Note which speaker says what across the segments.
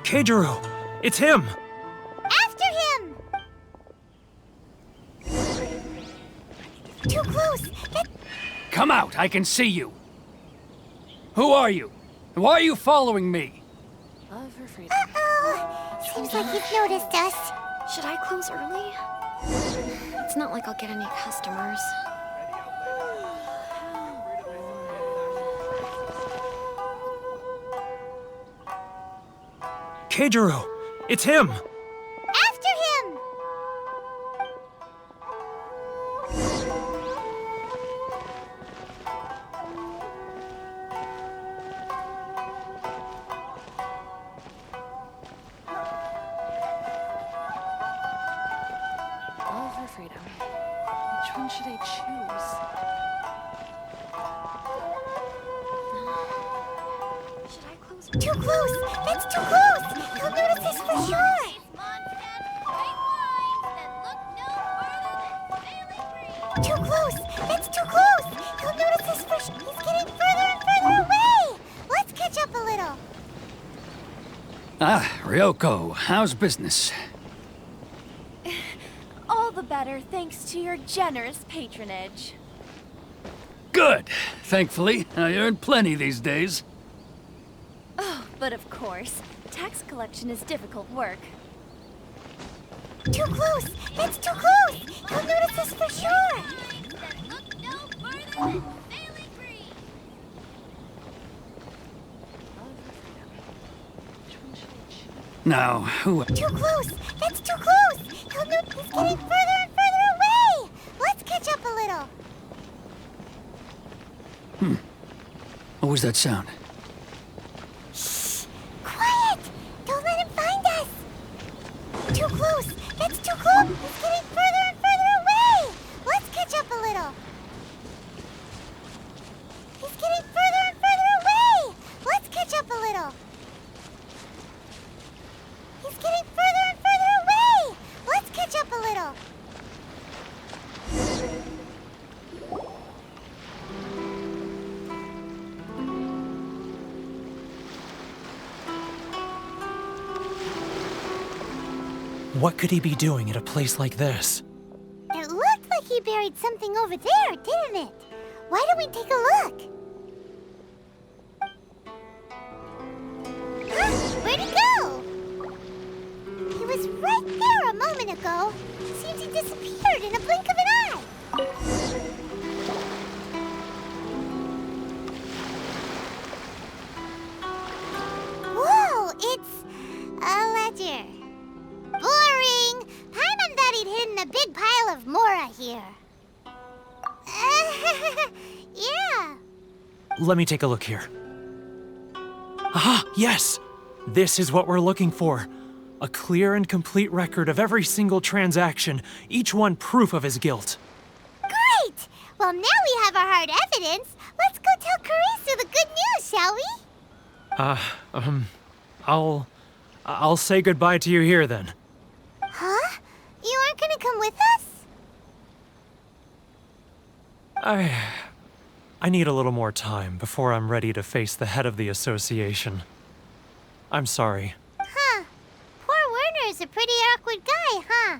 Speaker 1: Keijiro! It's him!
Speaker 2: After him! Too close!
Speaker 3: Come out, I can see you! Who are you? And why are you following me?
Speaker 4: Love for freedom.
Speaker 2: Uh-oh! Seems like you've noticed us.
Speaker 4: Should I close early? It's not like I'll get any customers.
Speaker 1: Keijiro! It's him!
Speaker 2: After him!
Speaker 4: Love for freedom. Which one should I choose? Should I close?
Speaker 2: Too close! That's too close! He'll notice us for sure! Too close! That's too close! He'll notice us for sure! He's getting further and further away! Let's catch up a little!
Speaker 3: Ah, Ryoko, how's business?
Speaker 5: All the better thanks to your generous patronage.
Speaker 3: Good! Thankfully, I earn plenty these days.
Speaker 5: Oh, but of course, tax collection is difficult work.
Speaker 2: Too close! That's too close! He'll notice us for sure!
Speaker 3: Now, who...
Speaker 2: Too close! That's too close! He'll notice he's getting further and further away! Let's catch up a little!
Speaker 3: What was that sound?
Speaker 2: Shh! Quiet! Don't let him find us! Too close! That's too close! He's getting further and further away! Let's catch up a little! He's getting further and further away! Let's catch up a little! He's getting further and further away! Let's catch up a little!
Speaker 1: What could he be doing at a place like this?
Speaker 2: It looked like he buried something over there, didn't it? Why don't we take a look? Huh? Where'd he go? He was right there a moment ago. Seems he disappeared in a blink of an eye. Whoa, it's a ledger. Boring! Paimon thought he'd hidden a big pile of Mora here. Yeah.
Speaker 1: Let me take a look here. Aha! Yes! This is what we're looking for. A clear and complete record of every single transaction, each one proof of his guilt.
Speaker 2: Great! Well, now we have our hard evidence. Let's go tell Karisu the good news, shall we?
Speaker 1: I'll say goodbye to you here then.
Speaker 2: Huh? You aren't gonna come with us?
Speaker 1: I need a little more time before I'm ready to face the head of the association. I'm sorry.
Speaker 2: Huh. Poor Werner's a pretty awkward guy, huh?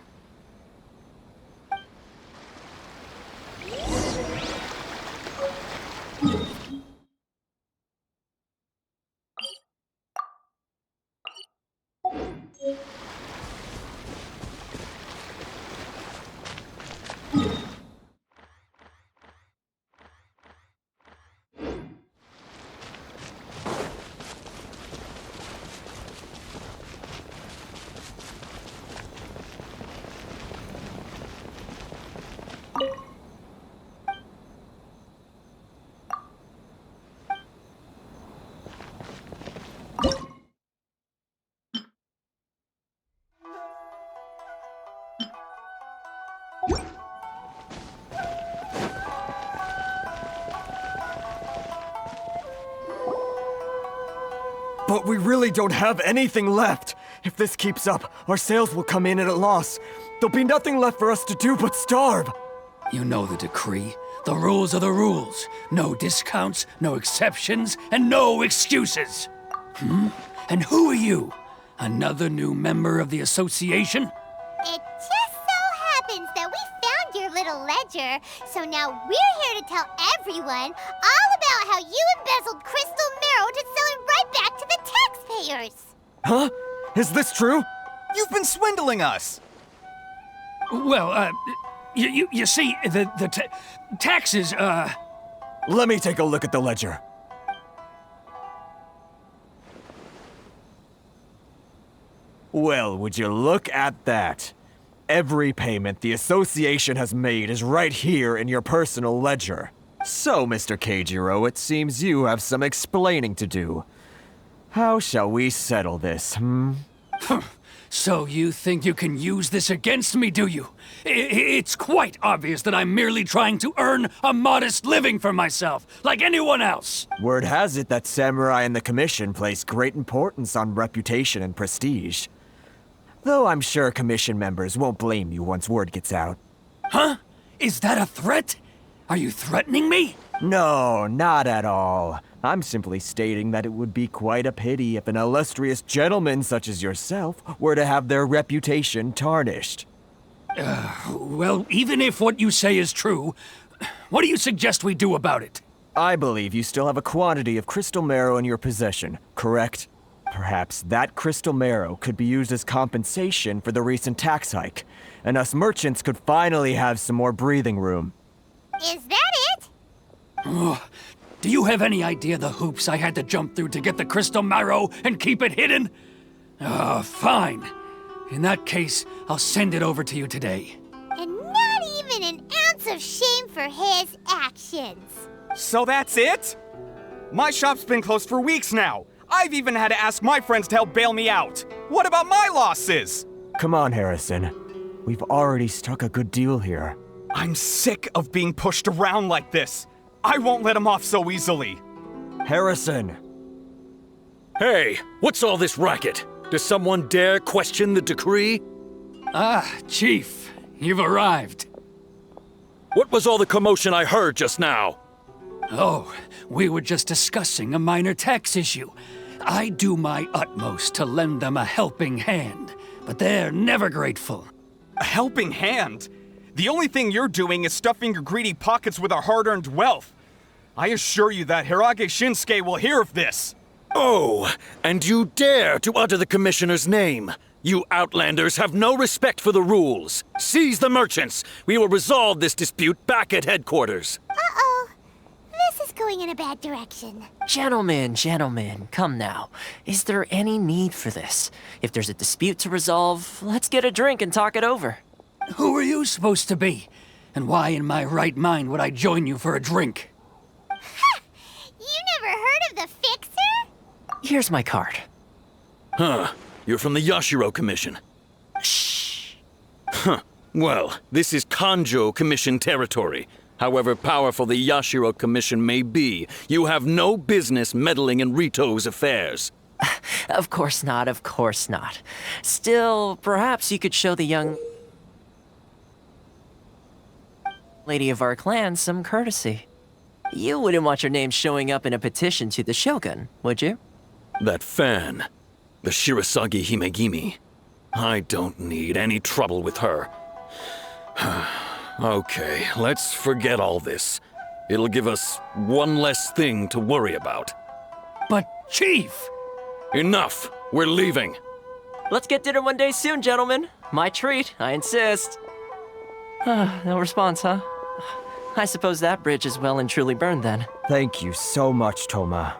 Speaker 6: But we really don't have anything left. If this keeps up, our sales will come in at a loss. There'll be nothing left for us to do but starve.
Speaker 3: You know the decree. The rules are the rules. No discounts, no exceptions, and no excuses. And who are you? Another new member of the association?
Speaker 2: It just so happens that we found your little ledger, so now we're here to tell everyone all about how you embezzled crystal marrow to sell it right back to the taxpayers.
Speaker 6: Huh? Is this true?
Speaker 7: You've been swindling us!
Speaker 3: Well, you see, the taxes,
Speaker 6: Let me take a look at the ledger. Well, would you look at that? Every payment the association has made is right here in your personal ledger. So, Mr. Keijiro, it seems you have some explaining to do. How shall we settle this,
Speaker 3: So you think you can use this against me, do you? It's quite obvious that I'm merely trying to earn a modest living for myself, like anyone else.
Speaker 6: Word has it that Samurai and the Commission place great importance on reputation and prestige. Though I'm sure Commission members won't blame you once word gets out.
Speaker 3: Huh? Is that a threat? Are you threatening me?
Speaker 6: No, not at all. I'm simply stating that it would be quite a pity if an illustrious gentleman such as yourself were to have their reputation tarnished.
Speaker 3: Well, even if what you say is true, what do you suggest we do about it?
Speaker 6: I believe you still have a quantity of crystal marrow in your possession, correct? Perhaps that crystal marrow could be used as compensation for the recent tax hike, and us merchants could finally have some more breathing room.
Speaker 2: Is that it?
Speaker 3: Do you have any idea the hoops I had to jump through to get the crystal marrow and keep it hidden? Fine. In that case, I'll send it over to you today.
Speaker 2: And not even an ounce of shame for his actions.
Speaker 7: So that's it? My shop's been closed for weeks now. I've even had to ask my friends to help bail me out. What about my losses?
Speaker 6: Come on, Harrison. We've already struck a good deal here.
Speaker 7: I'm sick of being pushed around like this. I won't let him off so easily.
Speaker 6: Harrison!
Speaker 8: Hey, what's all this racket? Does someone dare question the decree?
Speaker 3: Ah, Chief, you've arrived.
Speaker 8: What was all the commotion I heard just now?
Speaker 3: Oh, we were just discussing a minor tax issue. I do my utmost to lend them a helping hand, but they're never grateful.
Speaker 7: A helping hand? The only thing you're doing is stuffing your greedy pockets with our hard-earned wealth. I assure you that Hirage Shinsuke will hear of this.
Speaker 8: Oh, and you dare to utter the Commissioner's name. You outlanders have no respect for the rules. Seize the merchants. We will resolve this dispute back at headquarters.
Speaker 2: Uh-oh. This is going in a bad direction.
Speaker 9: Gentlemen, come now. Is there any need for this? If there's a dispute to resolve, let's get a drink and talk it over.
Speaker 3: Who are you supposed to be? And why in my right mind would I join you for a drink?
Speaker 2: Ha! You never heard of the Fixer?
Speaker 9: Here's my card.
Speaker 8: Huh. You're from the Yashiro Commission.
Speaker 9: Shh.
Speaker 8: Huh. Well, this is Kanjo Commission territory. However powerful the Yashiro Commission may be, you have no business meddling in Rito's affairs.
Speaker 9: Of course not. Still, perhaps you could show the young lady of our clan some courtesy. You wouldn't want your name showing up in a petition to the Shogun, would you?
Speaker 8: That fan, the Shirasagi Himegimi. I don't need any trouble with her. Okay, let's forget all this. It'll give us one less thing to worry about.
Speaker 3: But, Chief!
Speaker 8: Enough! We're leaving.
Speaker 9: Let's get dinner one day soon, gentlemen. My treat, I insist. No response, huh? I suppose that bridge is well and truly burned then.
Speaker 6: Thank you so much, Toma.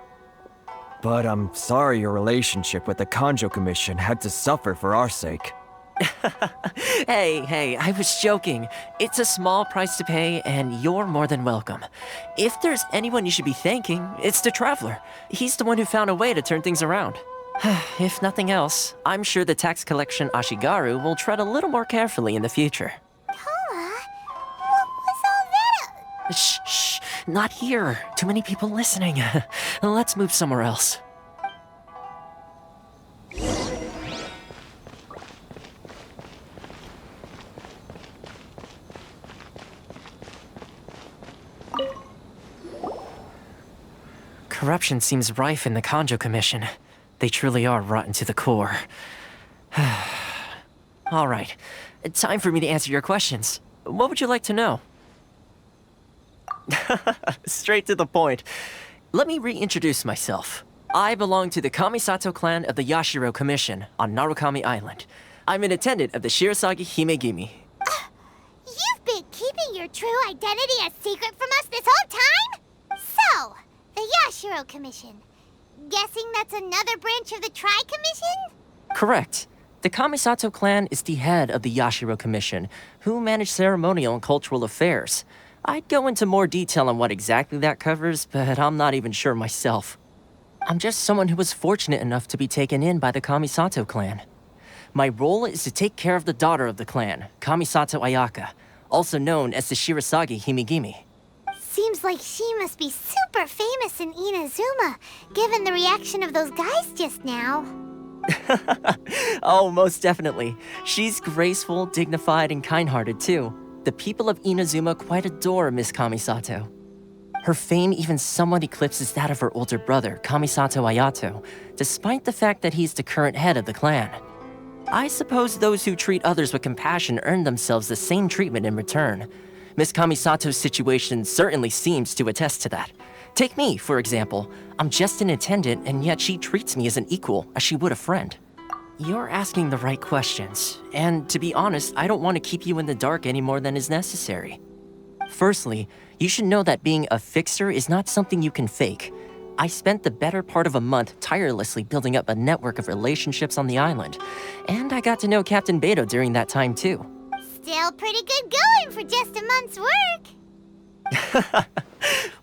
Speaker 6: But I'm sorry your relationship with the Kanjo Commission had to suffer for our sake.
Speaker 9: Hey, I was joking. It's a small price to pay, and you're more than welcome. If there's anyone you should be thanking, it's the Traveler. He's the one who found a way to turn things around. If nothing else, I'm sure the tax collection Ashigaru will tread a little more carefully in the future.
Speaker 2: Toma? What was all that?
Speaker 9: Shh, not here. Too many people listening. Let's move somewhere else. Corruption seems rife in the Kanjo Commission. They truly are rotten to the core. All right, time for me to answer your questions. What would you like to know? Straight to the point. Let me reintroduce myself. I belong to the Kamisato clan of the Yashiro Commission on Narukami Island. I'm an attendant of the Shirasagi Himegimi.
Speaker 2: You've been keeping your true identity a secret from us this whole time? So, the Yashiro Commission. Guessing that's another branch of the Tri-Commission?
Speaker 9: Correct. The Kamisato clan is the head of the Yashiro Commission, who manage ceremonial and cultural affairs. I'd go into more detail on what exactly that covers, but I'm not even sure myself. I'm just someone who was fortunate enough to be taken in by the Kamisato clan. My role is to take care of the daughter of the clan, Kamisato Ayaka, also known as the Shirasagi Himegimi.
Speaker 2: Seems like she must be super famous in Inazuma, given the reaction of those guys just now.
Speaker 9: Oh, most definitely. She's graceful, dignified, and kind-hearted too. The people of Inazuma quite adore Miss Kamisato. Her fame even somewhat eclipses that of her older brother, Kamisato Ayato, despite the fact that he's the current head of the clan. I suppose those who treat others with compassion earn themselves the same treatment in return. Miss Kamisato's situation certainly seems to attest to that. Take me, for example. I'm just an attendant, and yet she treats me as an equal, as she would a friend. You're asking the right questions, and to be honest, I don't want to keep you in the dark any more than is necessary. Firstly, you should know that being a fixer is not something you can fake. I spent the better part of a month tirelessly building up a network of relationships on the island, and I got to know Captain Beto during that time too.
Speaker 2: Still pretty good going for just a month's work.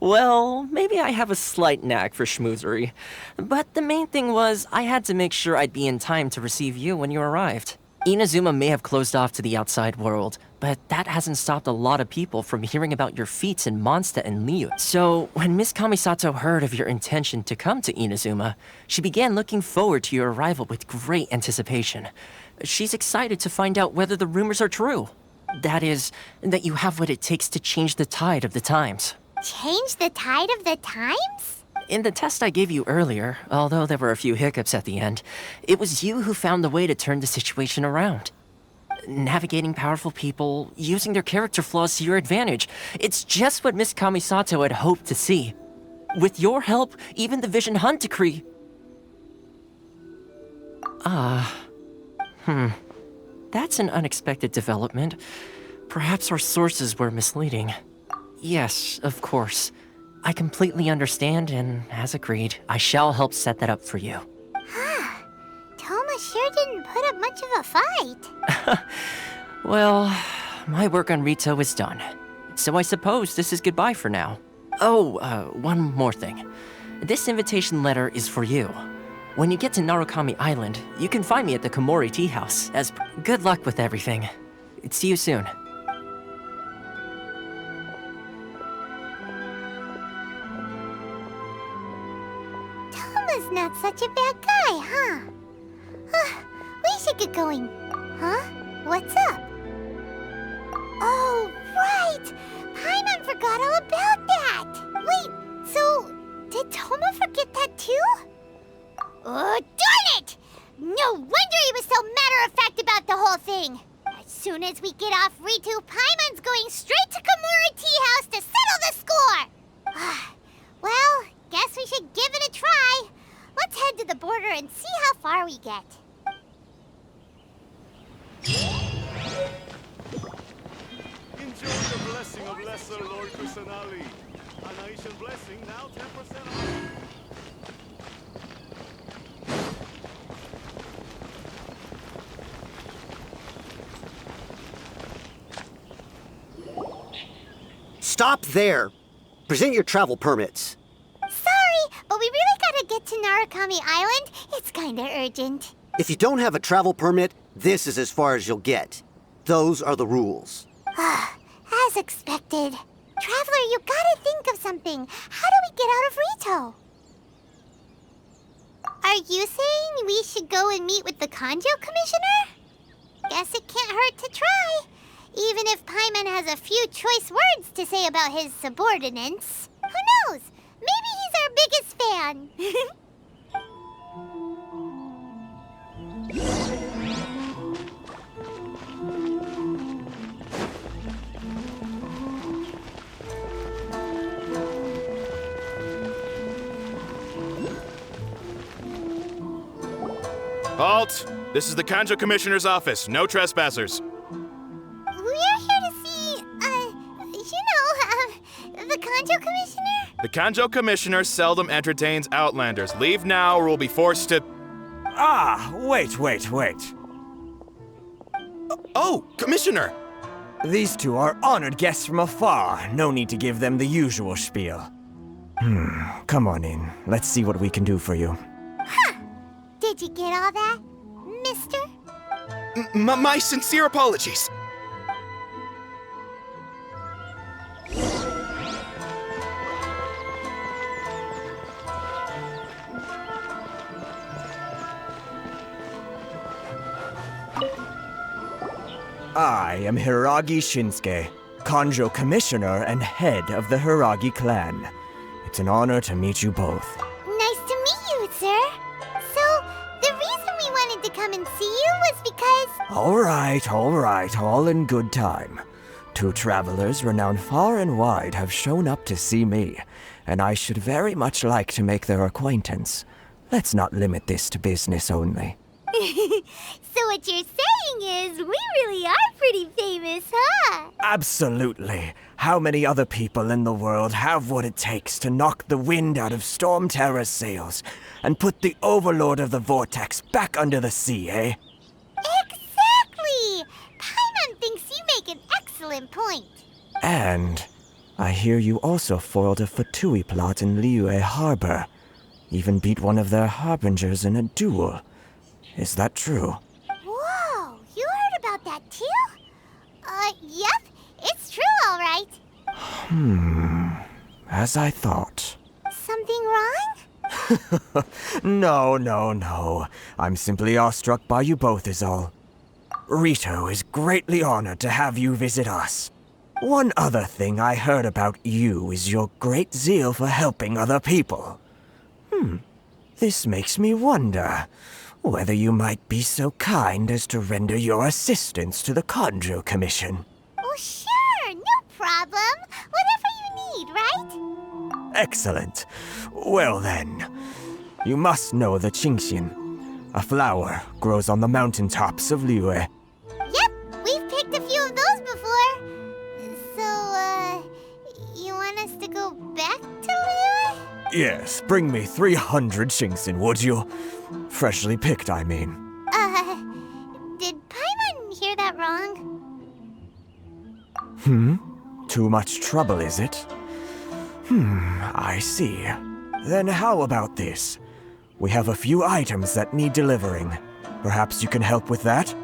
Speaker 9: Well, maybe I have a slight knack for schmoozery. But the main thing was, I had to make sure I'd be in time to receive you when you arrived. Inazuma may have closed off to the outside world, but that hasn't stopped a lot of people from hearing about your feats in Mondstadt and Liu. So, when Miss Kamisato heard of your intention to come to Inazuma, she began looking forward to your arrival with great anticipation. She's excited to find out whether the rumors are true. That is, that you have what it takes to change the tide of the times.
Speaker 2: Change the tide of the times?
Speaker 9: In the test I gave you earlier, although there were a few hiccups at the end, it was you who found the way to turn the situation around. Navigating powerful people, using their character flaws to your advantage. It's just what Miss Kamisato had hoped to see. With your help, even the Vision Hunt decree... That's an unexpected development. Perhaps our sources were misleading. Yes, of course. I completely understand, and as agreed, I shall help set that up for you.
Speaker 2: Toma sure didn't put up much of a fight.
Speaker 9: Well, my work on Rito is done. So I suppose this is goodbye for now. Oh, one more thing. This invitation letter is for you. When you get to Narukami Island, you can find me at the Komori Tea House. Good luck with everything. See you soon.
Speaker 2: Toma's not such a bad guy, huh? We should get going. Huh? What's up? Oh, right! Paimon forgot all about that! Wait, so did Toma forget that too? Oh, darn it! No wonder he was so matter-of-fact about the whole thing! As soon as we get off Ritu, Paimon's going straight to Komori Tea House to settle the score! Well, guess we should give it a try. Let's head to the border and see how far we get.
Speaker 10: Enjoy the blessing of Lesser Lord Kusanali. An Aishan blessing, now 10% off.
Speaker 11: Stop there! Present your travel permits.
Speaker 2: Sorry, but we really gotta get to Narukami Island. It's kinda urgent.
Speaker 11: If you don't have a travel permit, this is as far as you'll get. Those are the rules.
Speaker 2: As expected. Traveler, you gotta think of something. How do we get out of Rito? Are you saying we should go and meet with the Kanjo Commissioner? Guess it can't hurt to try. Even if Paimon has a few choice words to say about his subordinates. Who knows? Maybe he's our biggest fan.
Speaker 12: Halt! This is the Kanjo Commissioner's office. No trespassers.
Speaker 2: We're here to see, the Kanjo Commissioner?
Speaker 12: The Kanjo Commissioner seldom entertains Outlanders. Leave now or we'll be forced to...
Speaker 6: Ah, wait.
Speaker 12: Oh, Commissioner!
Speaker 6: These two are honored guests from afar. No need to give them the usual spiel. Come on in. Let's see what we can do for you.
Speaker 2: Huh! Did you get all that, mister?
Speaker 12: My sincere apologies.
Speaker 6: I am Hiragi Shinsuke, Kanjo Commissioner and head of the Hiragi clan. It's an honor to meet you both.
Speaker 2: Nice to meet you, sir. So, the reason we wanted to come and see you was because...
Speaker 6: All right, all in good time. Two travelers renowned far and wide have shown up to see me, and I should very much like to make their acquaintance. Let's not limit this to business only.
Speaker 2: So what you're saying is, we really are pretty famous, huh?
Speaker 6: Absolutely. How many other people in the world have what it takes to knock the wind out of Storm Terror's sails and put the Overlord of the Vortex back under the sea, eh?
Speaker 2: Exactly! Paimon thinks you make an excellent point.
Speaker 6: And I hear you also foiled a Fatui plot in Liyue Harbor. Even beat one of their harbingers in a duel. Is that true?
Speaker 2: Whoa, you heard about that too? Yep, it's true, all right.
Speaker 6: As I thought.
Speaker 2: Something wrong?
Speaker 6: No. I'm simply awestruck by you both is all. Rito is greatly honored to have you visit us. One other thing I heard about you is your great zeal for helping other people. This makes me wonder whether you might be so kind as to render your assistance to the Kanjo Commission.
Speaker 2: Oh, sure, no problem. Whatever you need, right?
Speaker 6: Excellent. Well then, you must know the Genshin. A flower grows on the mountaintops of Liyue.
Speaker 2: Yep, we've picked a few of those before. So, you want us to go back to Liyue?
Speaker 6: Yes, bring me 300 Genshin, would you? Freshly picked, I mean.
Speaker 2: Did Paimon hear that wrong?
Speaker 6: Too much trouble, is it? I see. Then how about this? We have a few items that need delivering. Perhaps you can help with that?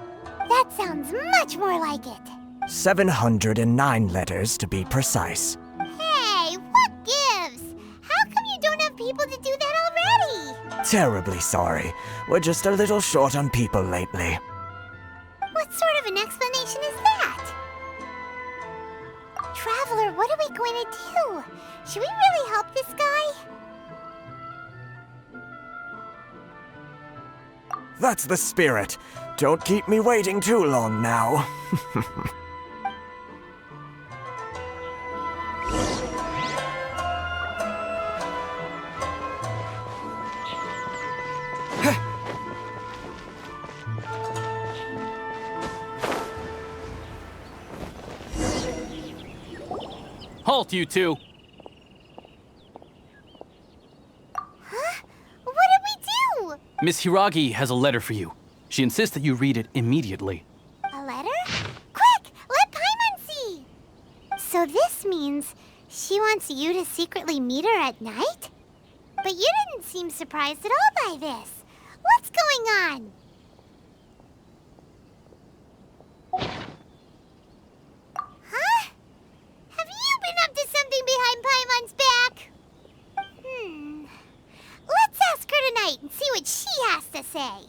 Speaker 2: That sounds much more like it.
Speaker 6: 709 letters to be precise.
Speaker 2: Hey, what gives? How come you don't have people to do that already?
Speaker 6: Terribly sorry. We're just a little short on people lately.
Speaker 2: What sort of an explanation is that? Traveler, what are we going to do? Should we really help this guy?
Speaker 6: That's the spirit. Don't keep me waiting too long now.
Speaker 3: Halt, you two!
Speaker 2: Huh? What did we do?
Speaker 3: Miss Hiragi has a letter for you. She insists that you read it immediately.
Speaker 2: A letter? Quick, let Paimon see! So this means she wants you to secretly meet her at night? But you didn't seem surprised at all by this. What's going on? Huh? Have you been up to something behind Paimon's back? Let's ask her tonight and see what she has to say.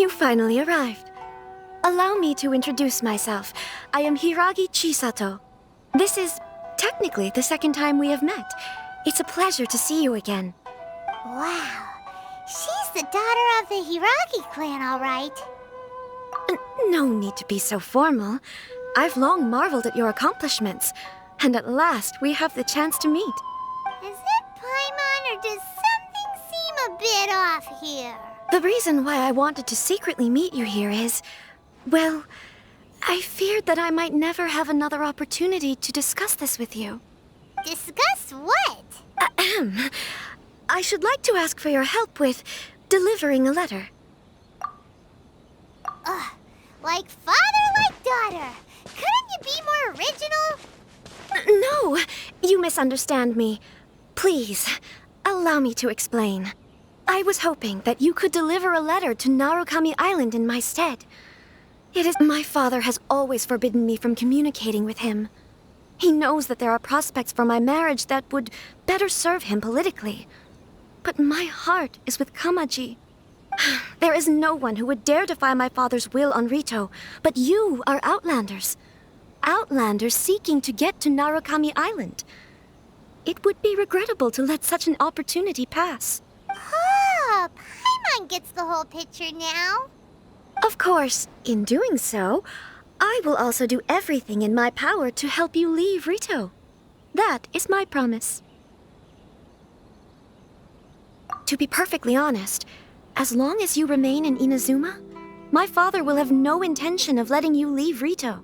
Speaker 4: You finally arrived. Allow me to introduce myself. I am Hiragi Chisato. This is technically the second time we have met. It's a pleasure to see you again.
Speaker 2: Wow. She's the daughter of the Hiragi clan, all right.
Speaker 4: No need to be so formal. I've long marveled at your accomplishments, and at last we have the chance to meet.
Speaker 2: Is it Paimon, or does something seem a bit off here?
Speaker 4: The reason why I wanted to secretly meet you here is, well, I feared that I might never have another opportunity to discuss this with you.
Speaker 2: Discuss what?
Speaker 4: Ahem. I should like to ask for your help with delivering a letter.
Speaker 2: Like father, like daughter. Couldn't you be more original?
Speaker 4: No, you misunderstand me. Please, allow me to explain. I was hoping that you could deliver a letter to Narukami Island in my stead. My father has always forbidden me from communicating with him. He knows that there are prospects for my marriage that would better serve him politically. But my heart is with Kamaji. There is no one who would dare defy my father's will on Rito, but you are Outlanders. Outlanders seeking to get to Narukami Island. It would be regrettable to let such an opportunity pass.
Speaker 2: Oh, Paimon gets the whole picture now.
Speaker 4: Of course, in doing so, I will also do everything in my power to help you leave Rito. That is my promise. To be perfectly honest, as long as you remain in Inazuma, my father will have no intention of letting you leave Rito.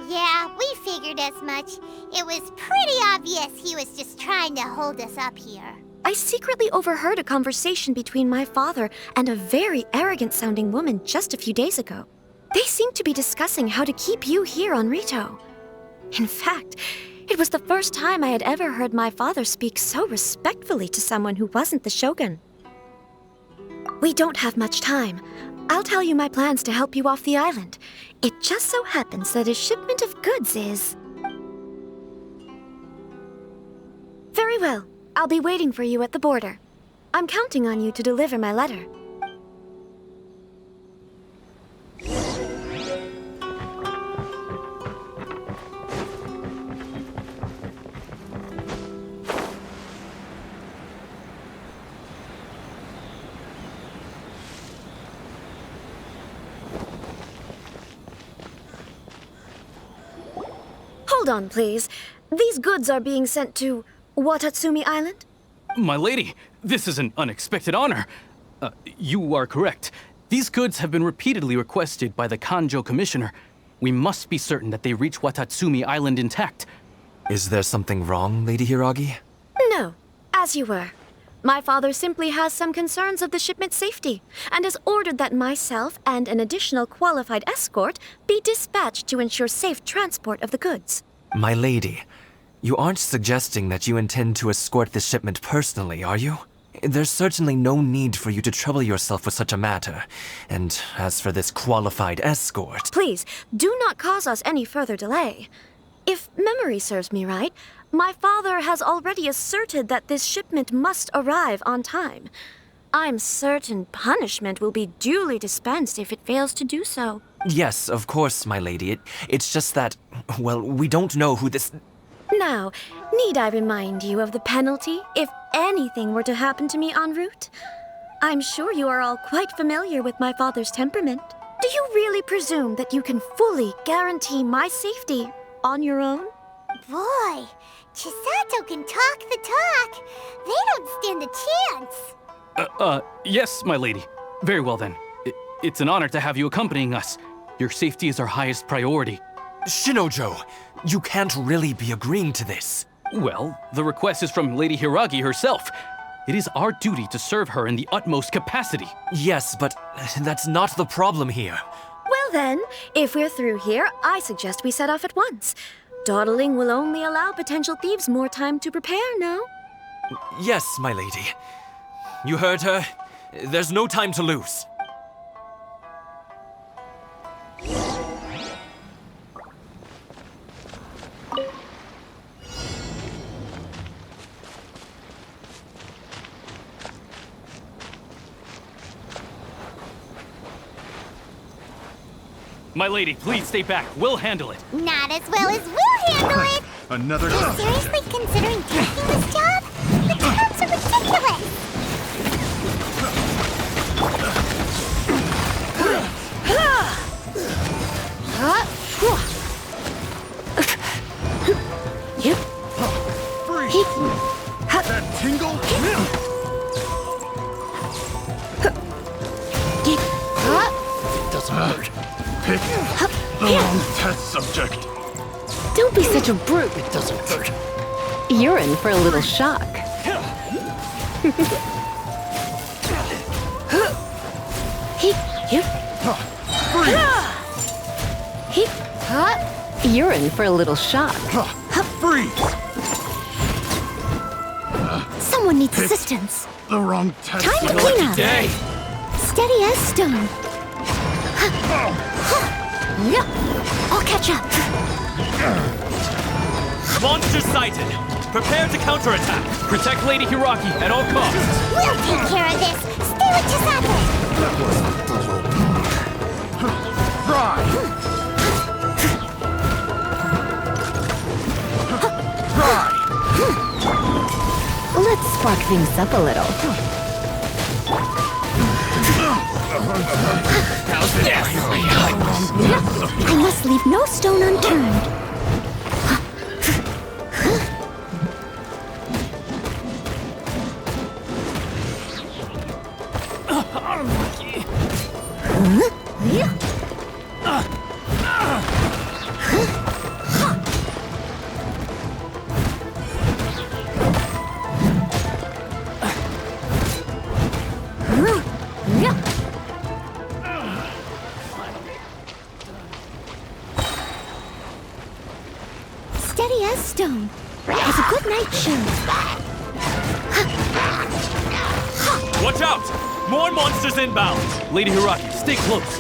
Speaker 2: Yeah, we figured as much. It was pretty obvious he was just trying to hold us up here.
Speaker 4: I secretly overheard a conversation between my father and a very arrogant-sounding woman just a few days ago. They seemed to be discussing how to keep you here on Rito. In fact, it was the first time I had ever heard my father speak so respectfully to someone who wasn't the Shogun. We don't have much time. I'll tell you my plans to help you off the island. It just so happens that a shipment of goods is... Very well. I'll be waiting for you at the border. I'm counting on you to deliver my letter. Hold on, please. These goods are being sent to Watatsumi Island?
Speaker 3: My lady, this is an unexpected honor. You are correct. These goods have been repeatedly requested by the Kanjo Commissioner. We must be certain that they reach Watatsumi Island intact.
Speaker 6: Is there something wrong, Lady Hiragi?
Speaker 4: No, as you were. My father simply has some concerns of the shipment's safety, and has ordered that myself and an additional qualified escort be dispatched to ensure safe transport of the goods.
Speaker 6: My lady, you aren't suggesting that you intend to escort this shipment personally, are you? There's certainly no need for you to trouble yourself with such a matter. And as for this qualified escort...
Speaker 4: Please, do not cause us any further delay. If memory serves me right, my father has already asserted that this shipment must arrive on time. I'm certain punishment will be duly dispensed if it fails to do so.
Speaker 6: Yes, of course, my lady. It's just that, well, we don't know who this...
Speaker 4: Now, need I remind you of the penalty if anything were to happen to me en route? I'm sure you are all quite familiar with my father's temperament. Do you really presume that you can fully guarantee my safety on your own?
Speaker 2: Boy, Chisato can talk the talk. They don't stand a chance.
Speaker 3: Yes, my lady. Very well then. It's an honor to have you accompanying us. Your safety is our highest priority.
Speaker 6: Shinojo, you can't really be agreeing to this.
Speaker 3: Well, the request is from Lady Hiragi herself. It is our duty to serve her in the utmost capacity.
Speaker 6: Yes, but that's not the problem here.
Speaker 4: Well then, if we're through here, I suggest we set off at once. Dawdling will only allow potential thieves more time to prepare, no?
Speaker 6: Yes, my lady. You heard her. There's no time to lose.
Speaker 3: My lady, please stay back. We'll handle it.
Speaker 2: Not as well as we'll handle it!
Speaker 10: Another
Speaker 2: You're seriously considering taking this job? The terms are ridiculous!
Speaker 10: That tingle? Doesn't hurt. Pick the wrong test subject.
Speaker 13: Don't be such a brute.
Speaker 10: It doesn't hurt.
Speaker 13: You're in for a little shock. You're in for a little shock.
Speaker 10: Freeze!
Speaker 2: Someone needs assistance.
Speaker 10: The wrong test
Speaker 2: Time to
Speaker 10: subject.
Speaker 2: clean up. Steady as stone. I'll catch up.
Speaker 3: Monster sighted. Prepare to counterattack. Protect Lady Hiraki at all costs.
Speaker 2: We'll take care of this. Stay with Chisate.
Speaker 10: Try!
Speaker 13: Let's spark things up a little.
Speaker 2: I must leave no stone unturned. Steady as stone. Has a good night show.
Speaker 3: Watch out! More monsters inbound! Lady Hiraki, stay close.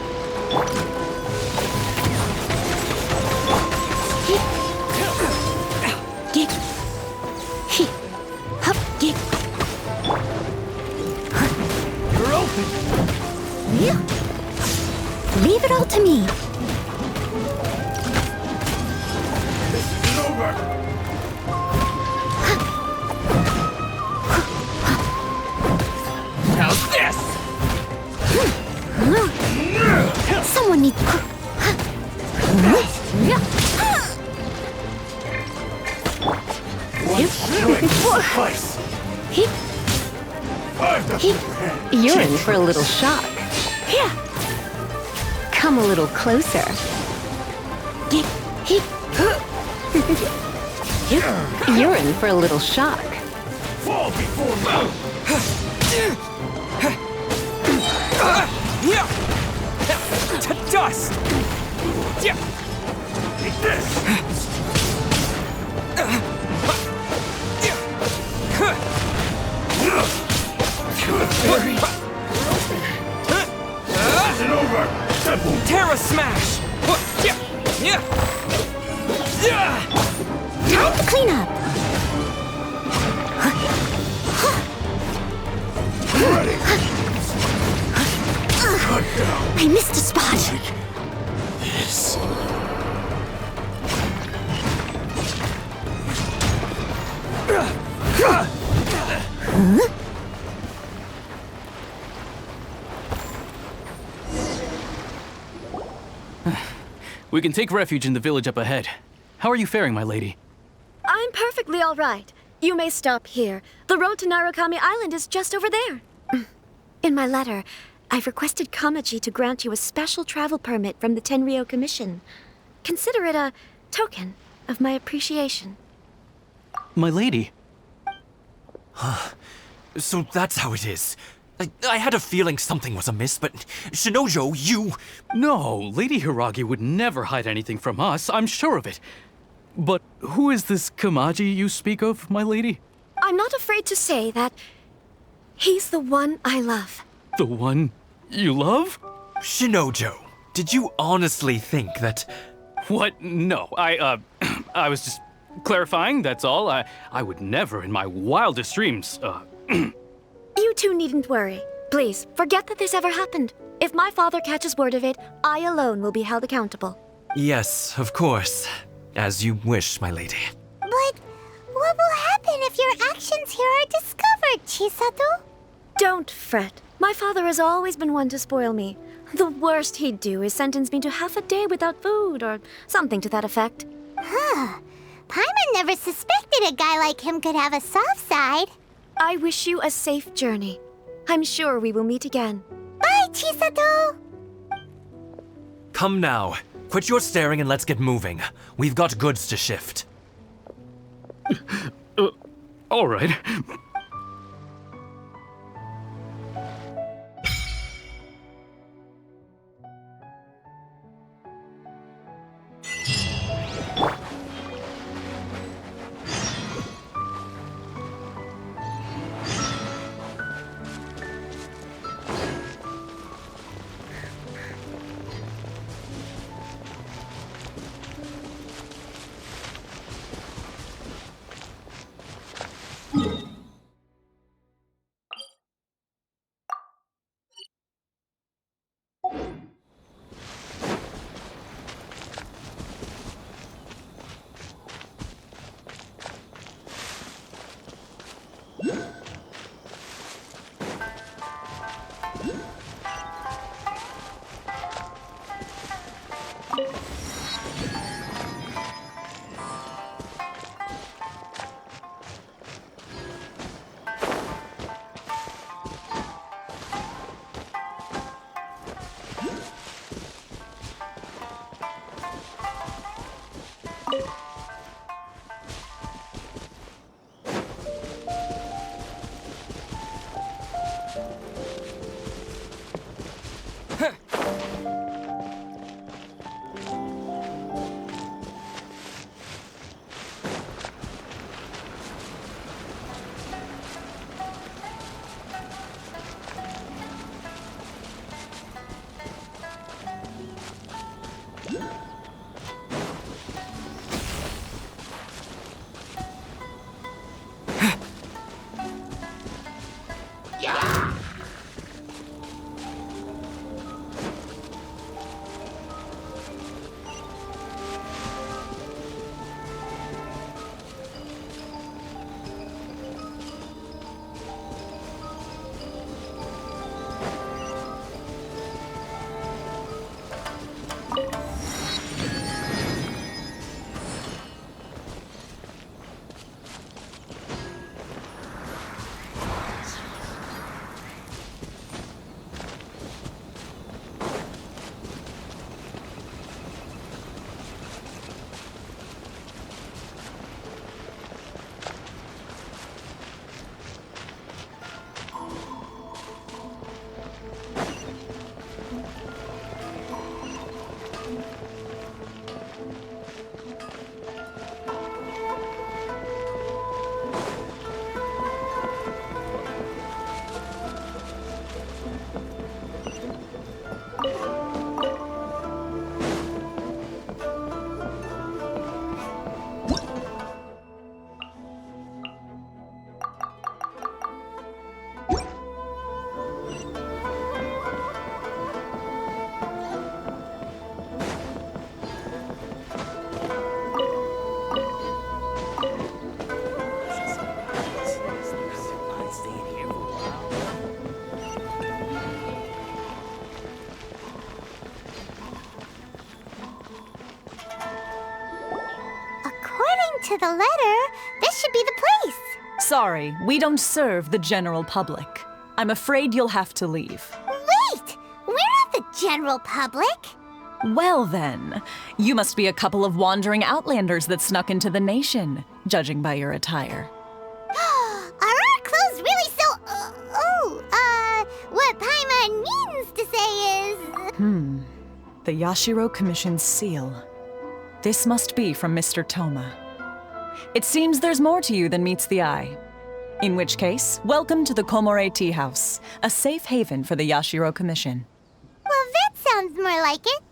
Speaker 10: You're open!
Speaker 2: Leave it all to me.
Speaker 10: It's over!
Speaker 3: How's this?
Speaker 2: Someone needs...
Speaker 10: Suffice!
Speaker 13: You're in for a little shock. Come a little closer. You're in for a little shock.
Speaker 10: Fall before mount!
Speaker 3: To dust!
Speaker 10: Take this! Isn't over! Simple!
Speaker 3: Terra smash!
Speaker 2: Time to clean up.
Speaker 10: Ready! Cut down!
Speaker 2: I missed a spot.
Speaker 10: This.
Speaker 3: We can take refuge in the village up ahead. How are you faring, my lady?
Speaker 4: I'm perfectly all right. You may stop here. The road to Narukami Island is just over there. In my letter, I've requested Kamaji to grant you a special travel permit from the Tenryou Commission. Consider it a token of my appreciation.
Speaker 3: My lady?
Speaker 1: So that's how it is. I had a feeling something was amiss, but Shinojo, you...
Speaker 3: No, Lady Hiragi would never hide anything from us, I'm sure of it. But who is this Kamaji you speak of, my lady?
Speaker 4: I'm not afraid to say that he's the one I love.
Speaker 3: The one you love?
Speaker 1: Shinojo, did you honestly think that...
Speaker 3: What? No, I was just clarifying, that's all. I would never in my wildest dreams,
Speaker 4: You two needn't worry. Please, forget that this ever happened. If my father catches word of it, I alone will be held accountable.
Speaker 1: Yes, of course. As you wish, my lady.
Speaker 2: But what will happen if your actions here are discovered, Chisato?
Speaker 4: Don't fret. My father has always been one to spoil me. The worst he'd do is sentence me to half a day without food, or something to that effect.
Speaker 2: Huh. Paimon never suspected a guy like him could have a soft side.
Speaker 4: I wish you a safe journey. I'm sure we will meet again.
Speaker 2: Bye, Chisato!
Speaker 1: Come now. Quit your staring and let's get moving. We've got goods to shift.
Speaker 3: All right.
Speaker 2: To the letter, this should be the place.
Speaker 14: Sorry, we don't serve the general public. I'm afraid you'll have to leave.
Speaker 2: Wait! We're not the general public.
Speaker 14: Well then, you must be a couple of wandering outlanders that snuck into the nation, judging by your attire.
Speaker 2: Are our clothes really so... what Paimon means to say is...
Speaker 14: The Yashiro Commission's seal. This must be from Mr. Toma. It seems there's more to you than meets the eye. In which case, welcome to the Komore Tea House, a safe haven for the Yashiro Commission.
Speaker 2: Well, that sounds more like it.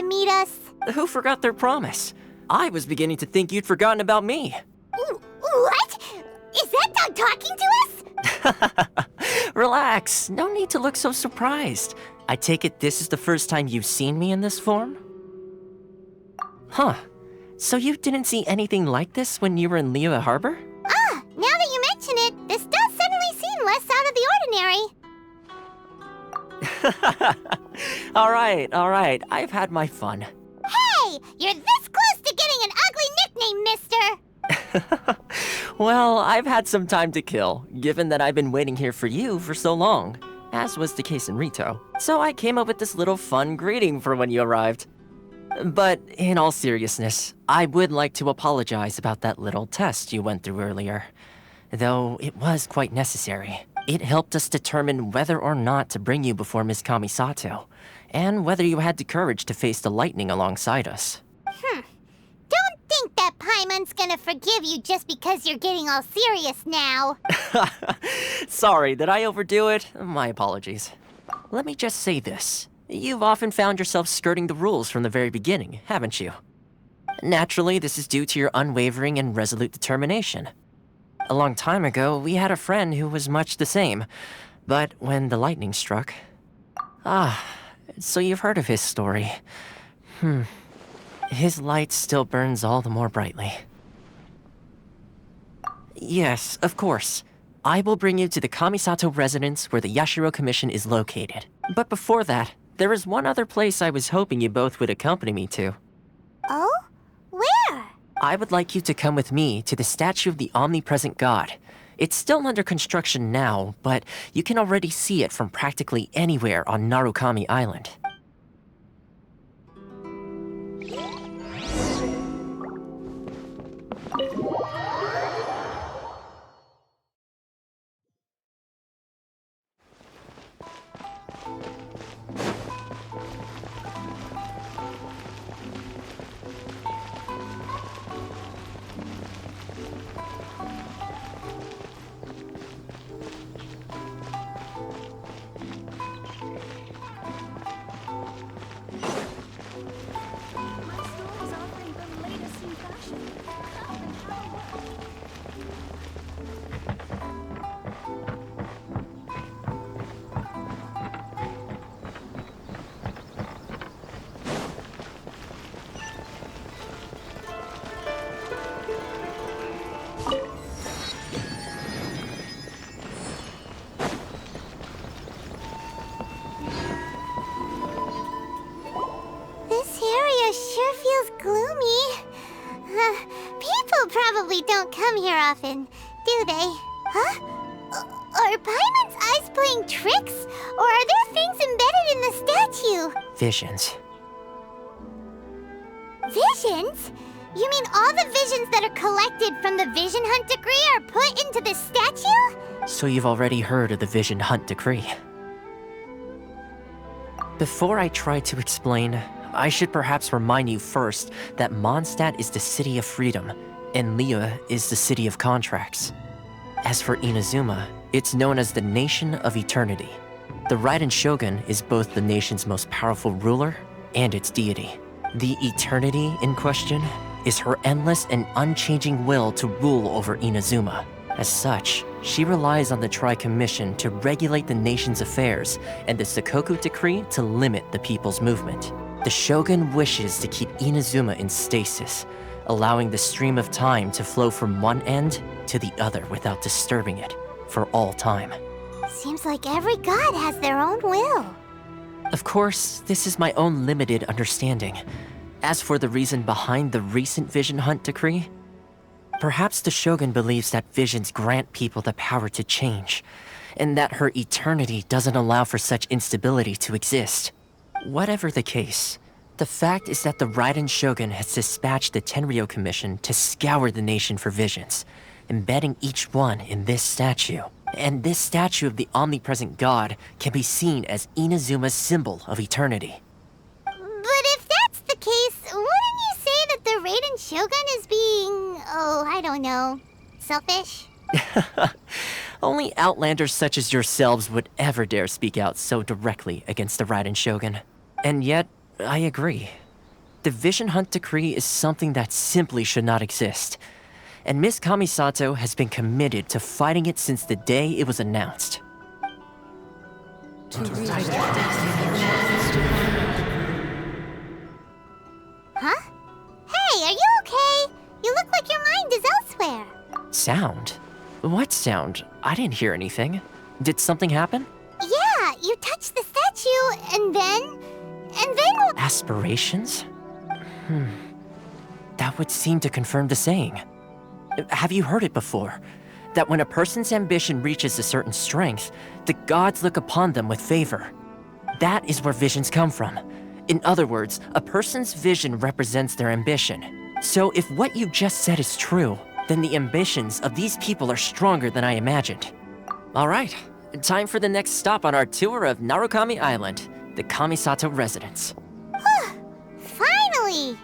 Speaker 2: to meet us?
Speaker 9: Who forgot their promise? I was beginning to think you'd forgotten about me.
Speaker 2: What? Is that dog talking to us?
Speaker 9: Relax, no need to look so surprised. I take it this is the first time you've seen me in this form? Huh. So you didn't see anything like this when you were in Liyue Harbor?
Speaker 2: Ah, now that you mention it, this does suddenly seem less out of the ordinary.
Speaker 9: Alright, I've had my fun.
Speaker 2: Hey, you're this close to getting an ugly nickname, mister!
Speaker 9: Well, I've had some time to kill, given that I've been waiting here for you for so long, as was the case in Rito. So I came up with this little fun greeting for when you arrived. But in all seriousness, I would like to apologize about that little test you went through earlier. Though it was quite necessary. It helped us determine whether or not to bring you before Miss Kamisato, and whether you had the courage to face the lightning alongside us.
Speaker 2: Don't think that Paimon's gonna forgive you just because you're getting all serious now.
Speaker 9: Sorry, did I overdo it? My apologies. Let me just say this. You've often found yourself skirting the rules from the very beginning, haven't you? Naturally, this is due to your unwavering and resolute determination. A long time ago, we had a friend who was much the same, but when the lightning struck... so you've heard of his story. His light still burns all the more brightly. Yes, of course. I will bring you to the Kamisato residence where the Yashiro Commission is located. But before that, there is one other place I was hoping you both would accompany me to.
Speaker 2: Oh? Where?
Speaker 9: I would like you to come with me to the statue of the omnipresent god. It's still under construction now, but you can already see it from practically anywhere on Narukami Island.
Speaker 2: Sure feels gloomy. People probably don't come here often, do they? Huh? Are Paimon's eyes playing tricks? Or are there things embedded in the statue?
Speaker 9: Visions.
Speaker 2: Visions? You mean all the visions that are collected from the Vision Hunt Decree are put into the statue?
Speaker 9: So you've already heard of the Vision Hunt Decree. Before I try to explain, I should perhaps remind you first that Mondstadt is the city of freedom, and Liyue is the city of contracts. As for Inazuma, it's known as the Nation of Eternity. The Raiden Shogun is both the nation's most powerful ruler and its deity. The Eternity in question is her endless and unchanging will to rule over Inazuma. As such, she relies on the Tri-Commission to regulate the nation's affairs and the Sakoku Decree to limit the people's movement. The Shogun wishes to keep Inazuma in stasis, allowing the stream of time to flow from one end to the other without disturbing it for all time.
Speaker 2: Seems like every god has their own will.
Speaker 9: Of course, this is my own limited understanding. As for the reason behind the recent Vision Hunt Decree, perhaps the Shogun believes that visions grant people the power to change, and that her eternity doesn't allow for such instability to exist. Whatever the case, the fact is that the Raiden Shogun has dispatched the Tenryou Commission to scour the nation for visions, embedding each one in this statue. And this statue of the omnipresent god can be seen as Inazuma's symbol of eternity.
Speaker 2: But if that's the case, wouldn't you say that the Raiden Shogun is being, I don't know, selfish?
Speaker 9: Only outlanders such as yourselves would ever dare speak out so directly against the Raiden Shogun. And yet, I agree. The Vision Hunt Decree is something that simply should not exist. And Miss Kamisato has been committed to fighting it since the day it was announced.
Speaker 2: Huh? Hey, are you okay? You look like your mind is elsewhere.
Speaker 9: Sound? What sound? I didn't hear anything. Did something happen?
Speaker 2: Yeah, you touched the statue, and then...
Speaker 9: Aspirations? That would seem to confirm the saying. Have you heard it before? That when a person's ambition reaches a certain strength, the gods look upon them with favor. That is where visions come from. In other words, a person's vision represents their ambition. So if what you just said is true, then the ambitions of these people are stronger than I imagined. All right, time for the next stop on our tour of Narukami Island, the Kamisato residence.
Speaker 2: Finally!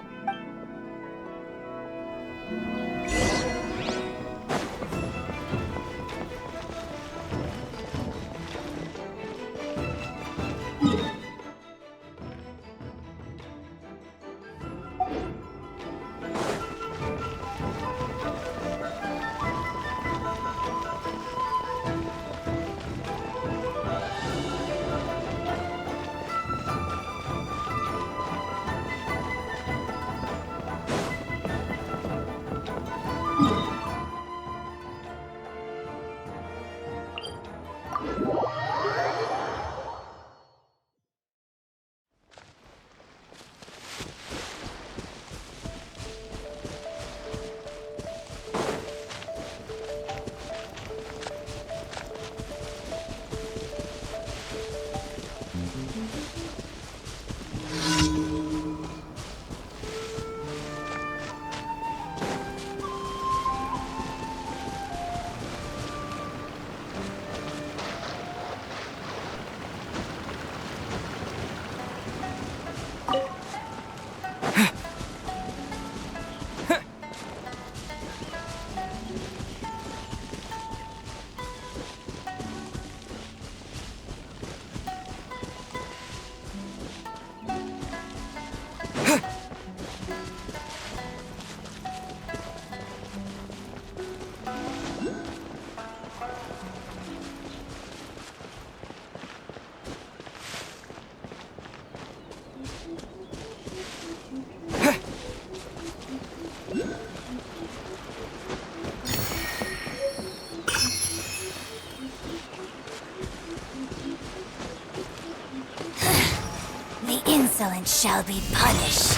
Speaker 2: Insolent shall be punished.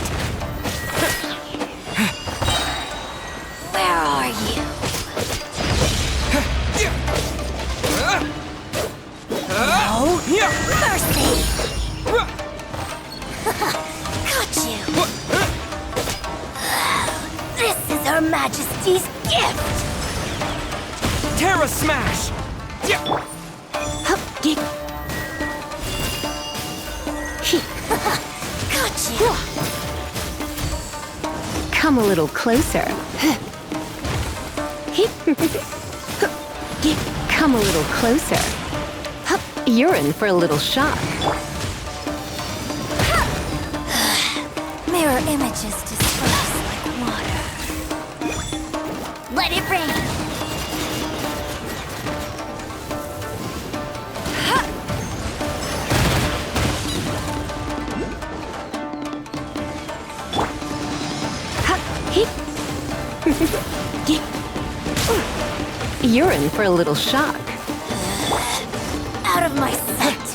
Speaker 2: Where are you? No mercy! Got you! This is Her Majesty's gift!
Speaker 1: Terra Smash!
Speaker 2: Got you!
Speaker 13: Come a little closer. Come a little closer. You're in for a little shock.
Speaker 2: Mirror images disperse like water. Let it rain!
Speaker 13: You're in for a little shock.
Speaker 2: Out of my sight!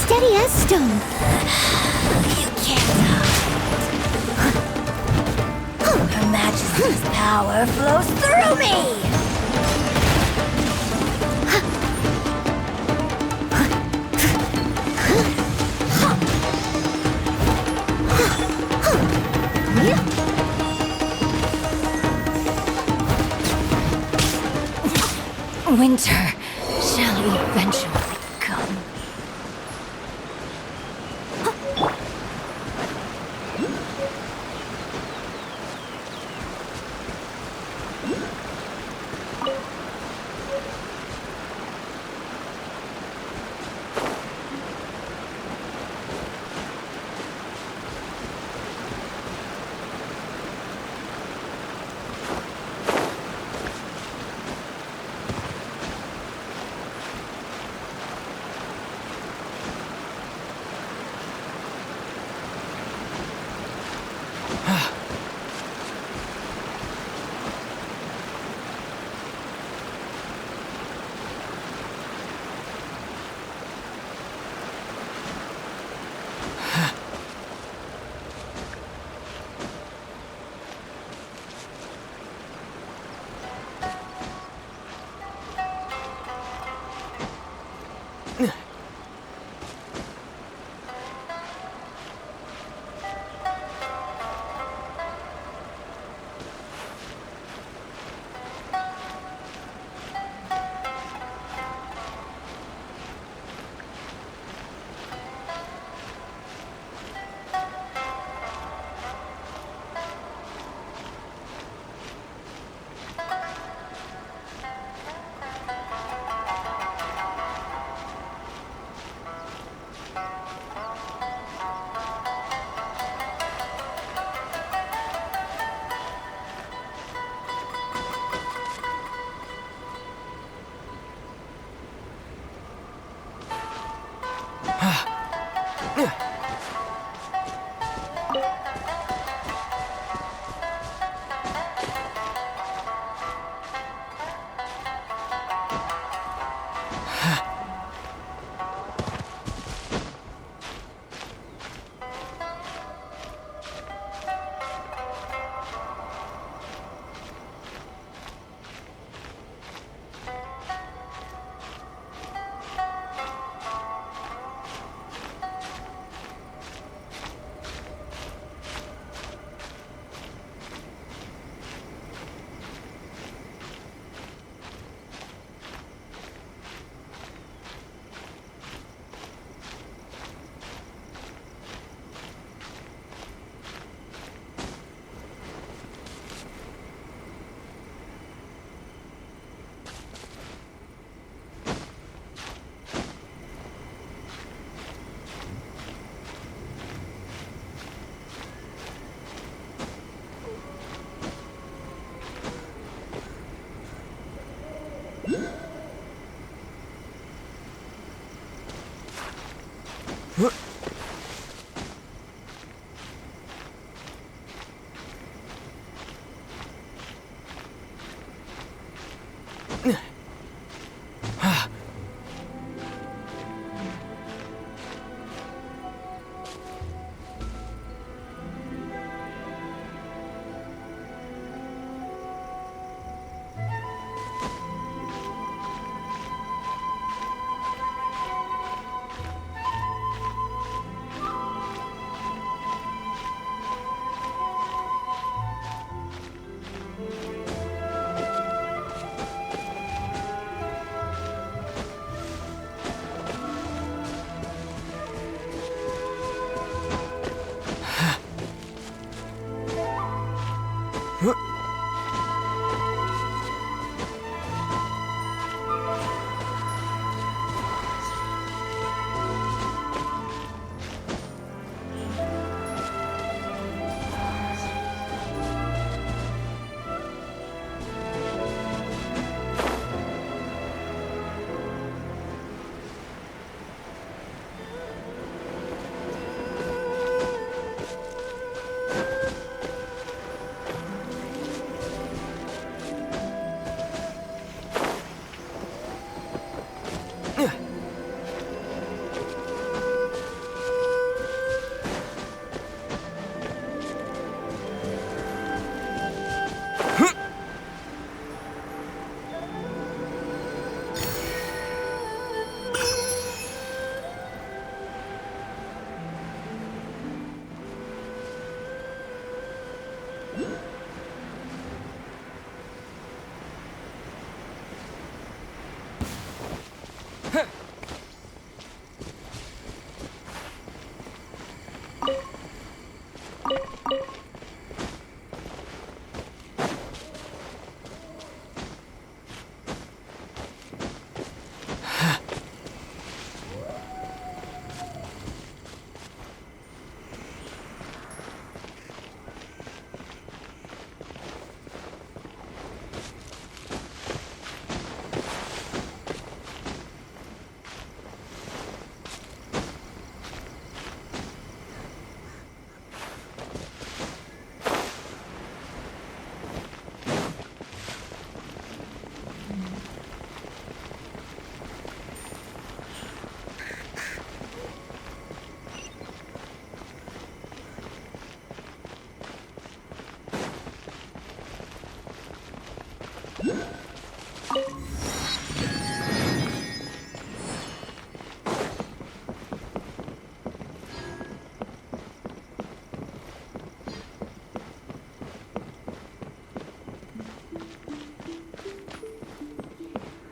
Speaker 2: Steady as stone. You can't hide. Her Majesty's power flows through me! Winter shall eventually come.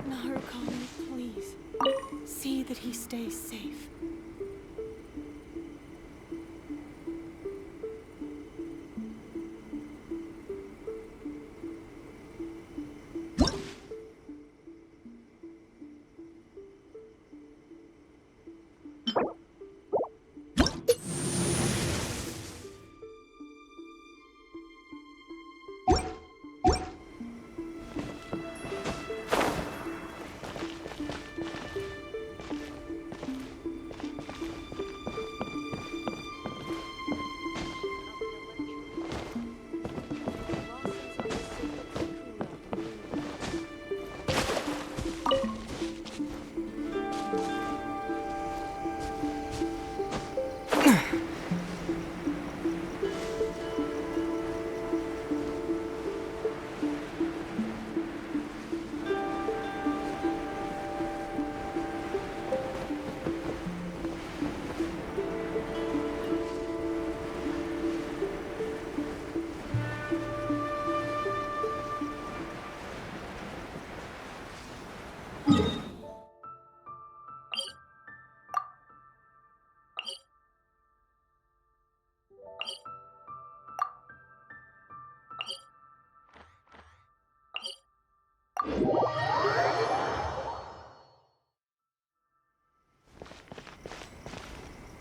Speaker 15: Narukami, please. See that he stays safe.